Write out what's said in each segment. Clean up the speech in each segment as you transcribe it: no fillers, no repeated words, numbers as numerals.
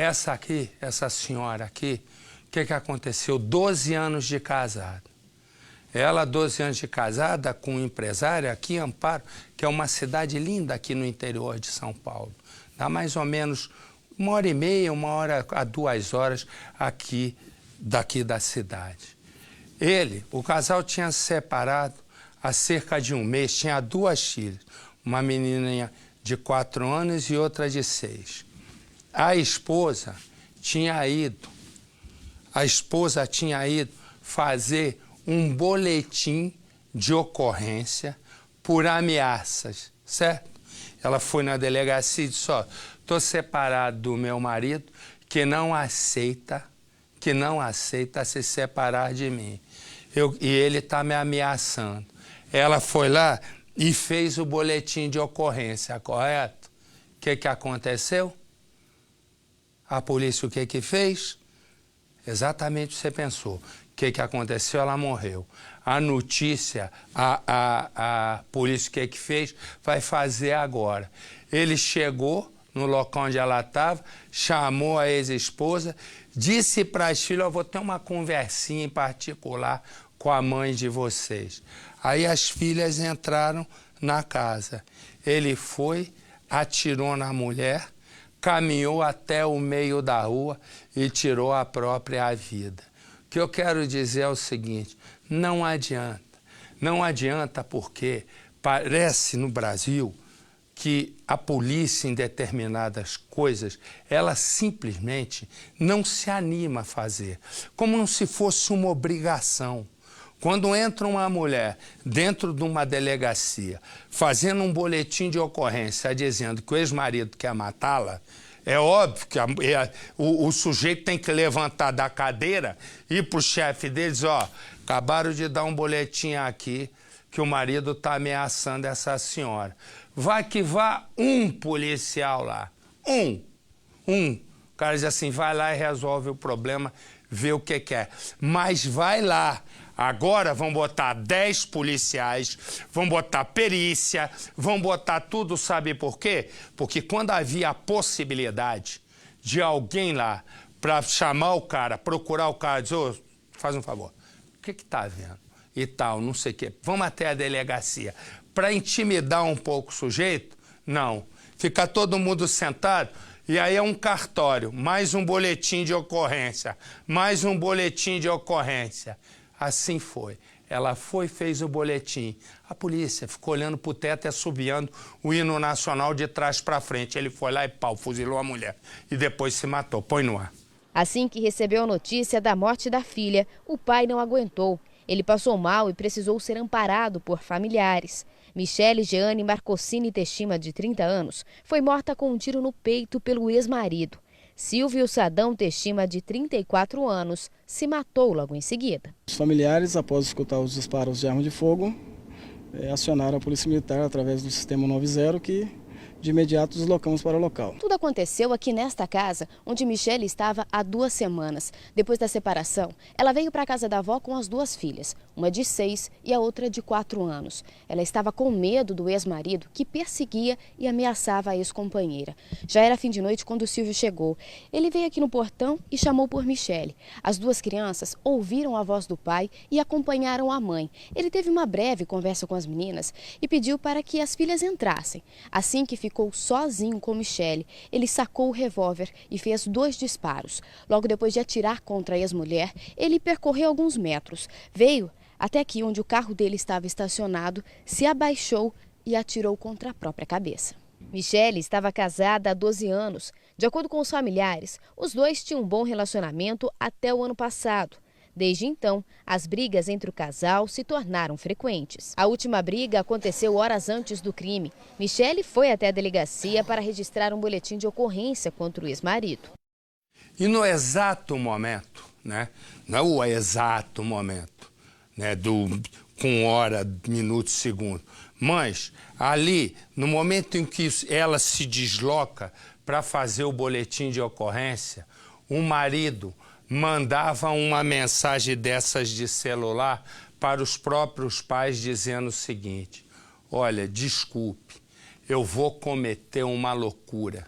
essa senhora aqui, o que aconteceu? 12 anos de casada. Ela, 12 anos de casada, com um empresário aqui em Amparo, que é uma cidade linda aqui no interior de São Paulo. Dá mais ou menos 1h30, 1 a 2 horas daqui da cidade. O casal tinha se separado há cerca de um mês, tinha 2 filhas, uma menininha de 4 anos e outra de 6. A esposa tinha ido fazer um boletim de ocorrência por ameaças, certo? Ela foi na delegacia e disse, ó, estou separado do meu marido que não aceita se separar de mim. E ele está me ameaçando. Ela foi lá e fez o boletim de ocorrência, correto? O que aconteceu? A polícia o que fez? Exatamente o que você pensou. O que aconteceu? Ela morreu. A notícia, a polícia o que fez? Vai fazer agora. Ele chegou no local onde ela estava, chamou a ex-esposa, disse para as filhas, eu vou ter uma conversinha em particular com a mãe de vocês. Aí as filhas entraram na casa. Ele foi, atirou na mulher, caminhou até o meio da rua e tirou a própria vida. O que eu quero dizer é o seguinte, não adianta. Não adianta porque parece no Brasil que a polícia em determinadas coisas, ela simplesmente não se anima a fazer, como se fosse uma obrigação. Quando entra uma mulher dentro de uma delegacia, fazendo um boletim de ocorrência, dizendo que o ex-marido quer matá-la, é óbvio que o sujeito tem que levantar da cadeira e ir para o chefe deles, ó, acabaram de dar um boletim aqui que o marido está ameaçando essa senhora. Vai que vá um policial lá, um. O cara diz assim, vai lá e resolve o problema, vê o que quer. Mas vai lá. Agora vão botar 10 policiais, vão botar perícia, vão botar tudo, sabe por quê? Porque quando havia a possibilidade de alguém lá para chamar o cara, procurar o cara, dizer, ô, faz um favor, o que tá vendo? E tal, não sei o quê. Vamos até a delegacia. Para intimidar um pouco o sujeito? Não. Fica todo mundo sentado e aí é um cartório, mais um boletim de ocorrência, mais um boletim de ocorrência. Assim foi. Ela foi e fez o boletim. A polícia ficou olhando para o teto e assobiando o hino nacional de trás para frente. Ele foi lá e pau, fuzilou a mulher. E depois se matou. Põe no ar. Assim que recebeu a notícia da morte da filha, o pai não aguentou. Ele passou mal e precisou ser amparado por familiares. Michele Jeane Marcocini Teshima, de 30 anos, foi morta com um tiro no peito pelo ex-marido. Silvio Sadão Teshima, de 34 anos, se matou logo em seguida. Os familiares, após escutar os disparos de arma de fogo, acionaram a Polícia Militar através do sistema 90, que de imediato deslocamos para o local. Tudo aconteceu aqui nesta casa, onde Michele estava há 2 semanas. Depois da separação, ela veio para a casa da avó com as 2 filhas, uma de 6 e a outra de 4 anos. Ela estava com medo do ex-marido, que perseguia e ameaçava a ex-companheira. Já era fim de noite quando o Silvio chegou. Ele veio aqui no portão e chamou por Michele. As 2 crianças ouviram a voz do pai e acompanharam a mãe. Ele teve uma breve conversa com as meninas e pediu para que as filhas entrassem. Assim que ficou sozinho com Michele, ele sacou o revólver e fez 2 disparos. Logo depois de atirar contra a ex-mulher, ele percorreu alguns metros. Veio até aqui onde o carro dele estava estacionado, se abaixou e atirou contra a própria cabeça. Michele estava casada há 12 anos. De acordo com os familiares, os 2 tinham um bom relacionamento até o ano passado. Desde então, as brigas entre o casal se tornaram frequentes. A última briga aconteceu horas antes do crime. Michele foi até a delegacia para registrar um boletim de ocorrência contra o ex-marido. E no exato momento, não o exato momento, com hora, minuto, segundo, mas ali, no momento em que ela se desloca para fazer o boletim de ocorrência, o marido mandava uma mensagem dessas de celular para os próprios pais dizendo o seguinte, olha, desculpe, eu vou cometer uma loucura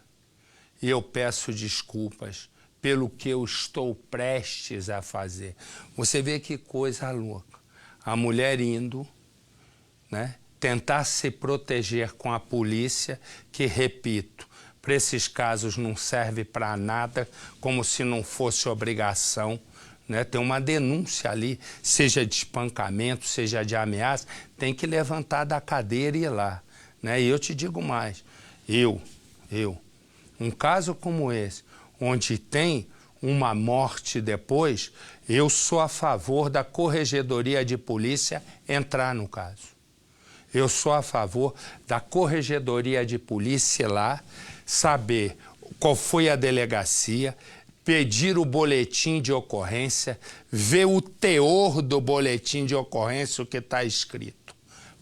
e eu peço desculpas pelo que eu estou prestes a fazer. Você vê que coisa louca. A mulher indo, né, tentar se proteger com a polícia, que, repito, para esses casos não serve para nada, como se não fosse obrigação, né? Tem uma denúncia ali, seja de espancamento, seja de ameaça, tem que levantar da cadeira e ir lá, né? E eu te digo mais, um caso como esse, onde tem uma morte depois, eu sou a favor da Corregedoria de Polícia entrar no caso. Eu sou a favor da Corregedoria de Polícia lá, saber qual foi a delegacia, pedir o boletim de ocorrência, ver o teor do boletim de ocorrência, o que está escrito,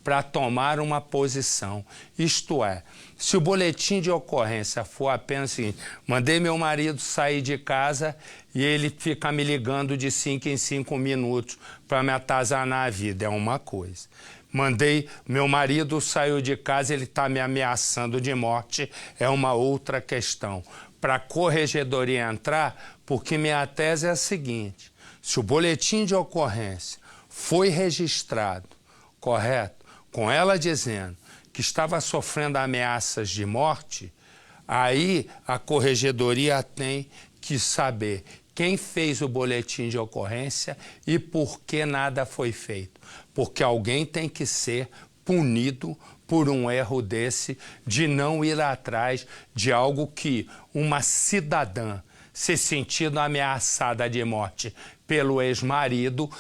para tomar uma posição. Isto é, se o boletim de ocorrência for apenas o seguinte, mandei meu marido sair de casa e ele fica me ligando de 5 em 5 minutos para me atazanar a vida, é uma coisa. Mandei, meu marido saiu de casa, ele está me ameaçando de morte, é uma outra questão. Para a Corregedoria entrar, porque minha tese é a seguinte, se o boletim de ocorrência foi registrado, correto, com ela dizendo que estava sofrendo ameaças de morte, aí a Corregedoria tem que saber quem fez o boletim de ocorrência e por que nada foi feito. Porque alguém tem que ser punido por um erro desse, de não ir atrás de algo que uma cidadã se sentindo ameaçada de morte pelo ex-marido,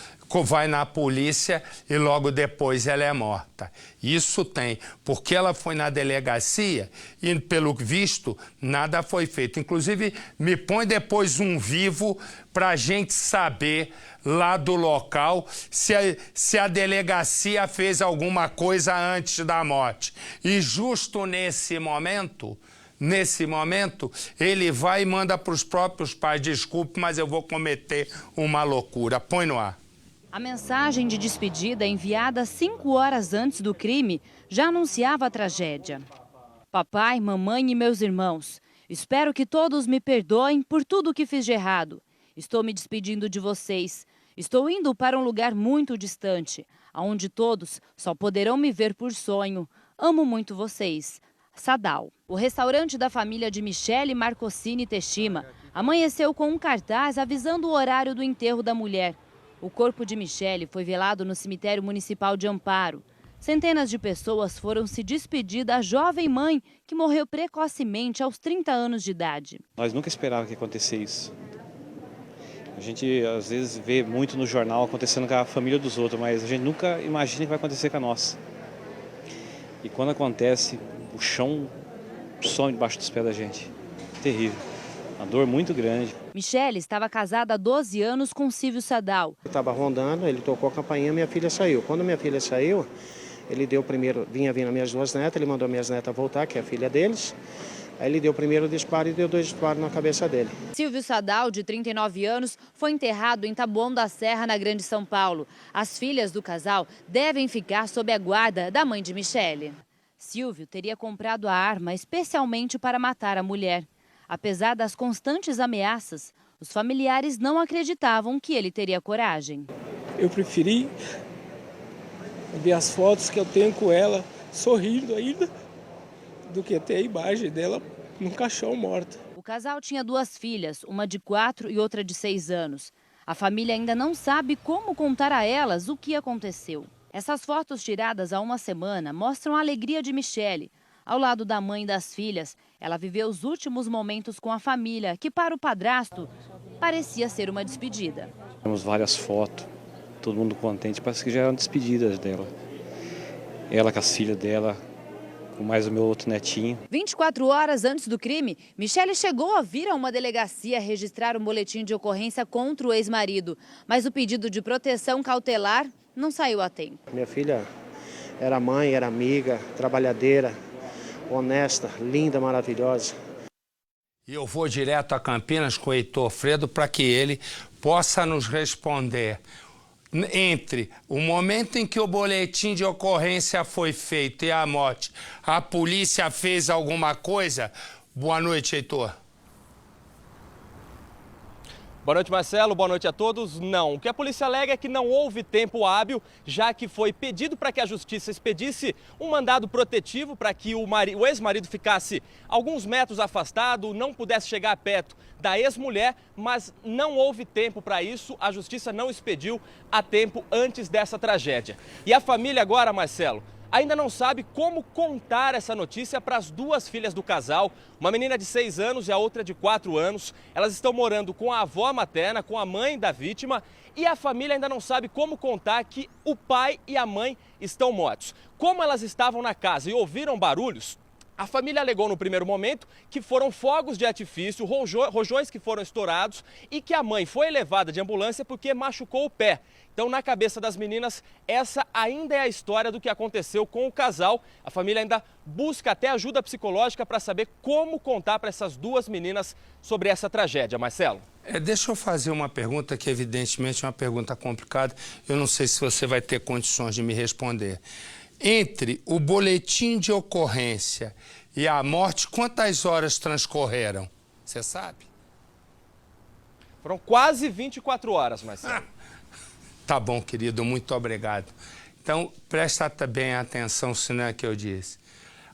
vai na polícia e logo depois ela é morta. Isso tem, porque ela foi na delegacia e, pelo visto, nada foi feito. Inclusive, me põe depois um vivo para a gente saber lá do local se a delegacia fez alguma coisa antes da morte. E justo nesse momento, ele vai e manda para os próprios pais, desculpe, mas eu vou cometer uma loucura. Põe no ar. A mensagem de despedida enviada 5 horas antes do crime já anunciava a tragédia. Papai, mamãe e meus irmãos, espero que todos me perdoem por tudo o que fiz de errado. Estou me despedindo de vocês. Estou indo para um lugar muito distante, onde todos só poderão me ver por sonho. Amo muito vocês. Sadal. O restaurante da família de Michele Marcosini Teshima amanheceu com um cartaz avisando o horário do enterro da mulher. O corpo de Michele foi velado no cemitério municipal de Amparo. Centenas de pessoas foram se despedir da jovem mãe que morreu precocemente aos 30 anos de idade. Nós nunca esperávamos que acontecesse isso. A gente às vezes vê muito no jornal acontecendo com a família dos outros, mas a gente nunca imagina que vai acontecer com a nossa. E quando acontece, o chão some debaixo dos pés da gente. Terrível. Uma dor muito grande. Michele estava casada há 12 anos com Silvio Sadal. Eu estava rondando, ele tocou a campainha, minha filha saiu. Quando minha filha saiu, ele deu primeiro, vinha vindo minhas duas netas, ele mandou minhas netas voltar, que é a filha deles. Aí ele deu o primeiro disparo e deu 2 disparos na cabeça dele. Silvio Sadal, de 39 anos, foi enterrado em Taboão da Serra, na Grande São Paulo. As filhas do casal devem ficar sob a guarda da mãe de Michele. Silvio teria comprado a arma especialmente para matar a mulher. Apesar das constantes ameaças, os familiares não acreditavam que ele teria coragem. Eu preferi ver as fotos que eu tenho com ela sorrindo ainda do que ter a imagem dela num caixão morta. O casal tinha 2 filhas, uma de 4 e outra de 6 anos. A família ainda não sabe como contar a elas o que aconteceu. Essas fotos tiradas há uma semana mostram a alegria de Michele. Ao lado da mãe e das filhas, ela viveu os últimos momentos com a família, que para o padrasto parecia ser uma despedida. Temos várias fotos, todo mundo contente, parece que já eram despedidas dela. Ela com as filhas dela, com mais o meu outro netinho. 24 horas antes do crime, Michele chegou a vir a uma delegacia registrar um boletim de ocorrência contra o ex-marido. Mas o pedido de proteção cautelar não saiu a tempo. Minha filha era mãe, era amiga, trabalhadeira, honesta, linda, maravilhosa. E eu vou direto a Campinas com o Heitor Fredo para que ele possa nos responder. Entre o momento em que o boletim de ocorrência foi feito e a morte, a polícia fez alguma coisa? Boa noite, Heitor. Boa noite, Marcelo. Boa noite a todos. Não. O que a polícia alega é que não houve tempo hábil, já que foi pedido para que a justiça expedisse um mandado protetivo para que o ex-marido ficasse alguns metros afastado, não pudesse chegar perto da ex-mulher, mas não houve tempo para isso. A justiça não expediu a tempo antes dessa tragédia. E a família agora, Marcelo, ainda não sabe como contar essa notícia para as duas filhas do casal, uma menina de 6 anos e a outra de 4 anos. Elas estão morando com a avó materna, com a mãe da vítima, e a família ainda não sabe como contar que o pai e a mãe estão mortos. Como elas estavam na casa e ouviram barulhos, a família alegou no primeiro momento que foram fogos de artifício, rojões que foram estourados e que a mãe foi levada de ambulância porque machucou o pé. Então, na cabeça das meninas, essa ainda é a história do que aconteceu com o casal. A família ainda busca até ajuda psicológica para saber como contar para essas duas meninas sobre essa tragédia. Marcelo? Deixa eu fazer uma pergunta que, evidentemente, é uma pergunta complicada. Eu não sei se você vai ter condições de me responder. Entre o boletim de ocorrência e a morte, quantas horas transcorreram? Você sabe? Foram quase 24 horas, Marcelo. Tá bom, querido, muito obrigado. Então, presta bem atenção, se não é que eu disse.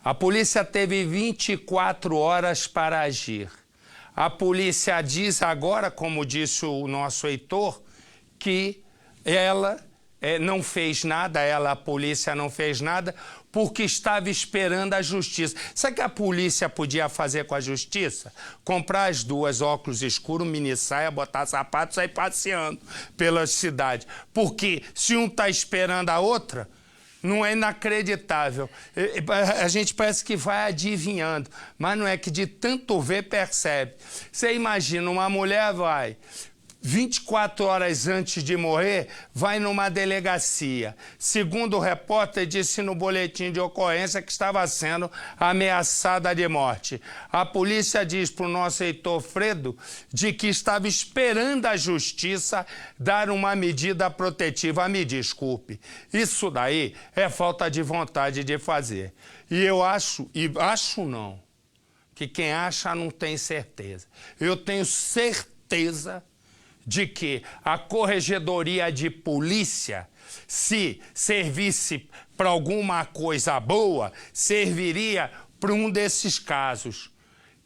A polícia teve 24 horas para agir. A polícia diz agora, como disse o nosso Heitor, que ela não fez nada, a polícia não fez nada, porque estava esperando a justiça. Sabe o que a polícia podia fazer com a justiça? Comprar as duas, óculos escuros, mini saia, botar sapato e sair passeando pela cidade. Porque se um está esperando a outra, não é inacreditável. A gente parece que vai adivinhando, mas não é que de tanto ver, percebe. Você imagina, uma mulher vai 24 horas antes de morrer, vai numa delegacia. Segundo o repórter, disse no boletim de ocorrência que estava sendo ameaçada de morte. A polícia diz para o nosso Heitor Fredo de que estava esperando a justiça dar uma medida protetiva. Me desculpe, isso daí é falta de vontade de fazer. E eu acho não, que quem acha não tem certeza. Eu tenho certeza de que a corregedoria de polícia, se servisse para alguma coisa boa, serviria para um desses casos,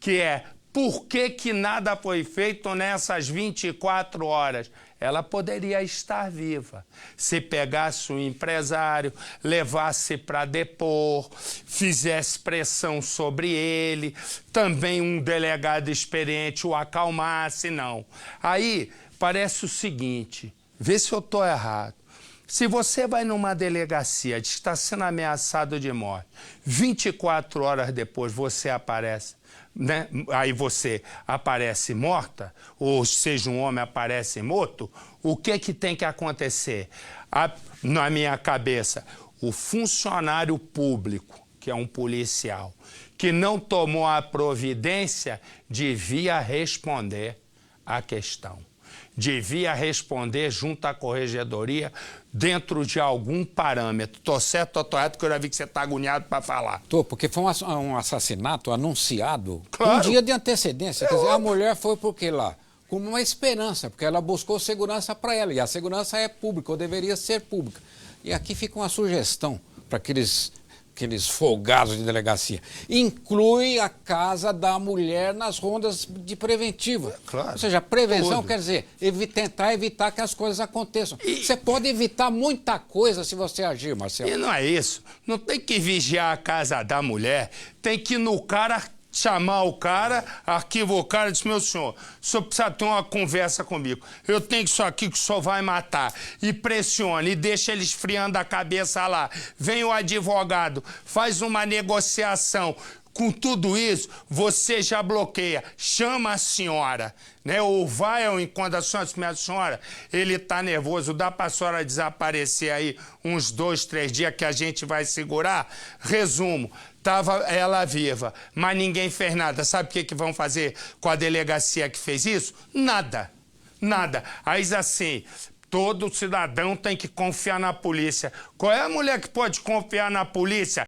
que é por que nada foi feito nessas 24 horas? Ela poderia estar viva. Se pegasse um empresário, levasse para depor, fizesse pressão sobre ele, também um delegado experiente o acalmasse, não. Aí parece o seguinte, vê se eu estou errado. Se você vai numa delegacia, diz que está sendo ameaçado de morte, 24 horas depois você aparece, né? Aí você aparece morta, ou seja, um homem aparece morto, o que tem que acontecer? Na minha cabeça, o funcionário público, que é um policial, que não tomou a providência, devia responder à questão. Devia responder junto à corregedoria dentro de algum parâmetro. Tô certo ou tô errado, que eu já vi que você tá agoniado para falar. Tô, porque foi um assassinato anunciado claro. Um dia de antecedência. Quer dizer, a mulher foi por quê lá? Como uma esperança, porque ela buscou segurança para ela. E a segurança é pública, ou deveria ser pública. E aqui fica uma sugestão para aqueles folgados de delegacia. Inclui a casa da mulher nas rondas de preventiva. Claro. Ou seja, prevenção Tudo. quer dizer tentar evitar que as coisas aconteçam. Você pode evitar muita coisa se você agir, Marcelo. E não é isso. Não tem que vigiar a casa da mulher, tem que ir no cara, chamar o cara, arquiva o cara e diz, meu senhor, o senhor precisa ter uma conversa comigo. Eu tenho isso aqui que o senhor vai matar. E pressiona, e deixa ele esfriando a cabeça lá. Vem o advogado, faz uma negociação. Com tudo isso, você já bloqueia. Chama a senhora, né? Ou vai ao encontro da senhora, minha senhora, ele tá nervoso, dá pra senhora desaparecer aí uns 2, 3 dias que a gente vai segurar? Resumo, tava ela viva, mas ninguém fez nada. Sabe o que vão fazer com a delegacia que fez isso? Nada, nada. Aí assim, todo cidadão tem que confiar na polícia. Qual é a mulher que pode confiar na polícia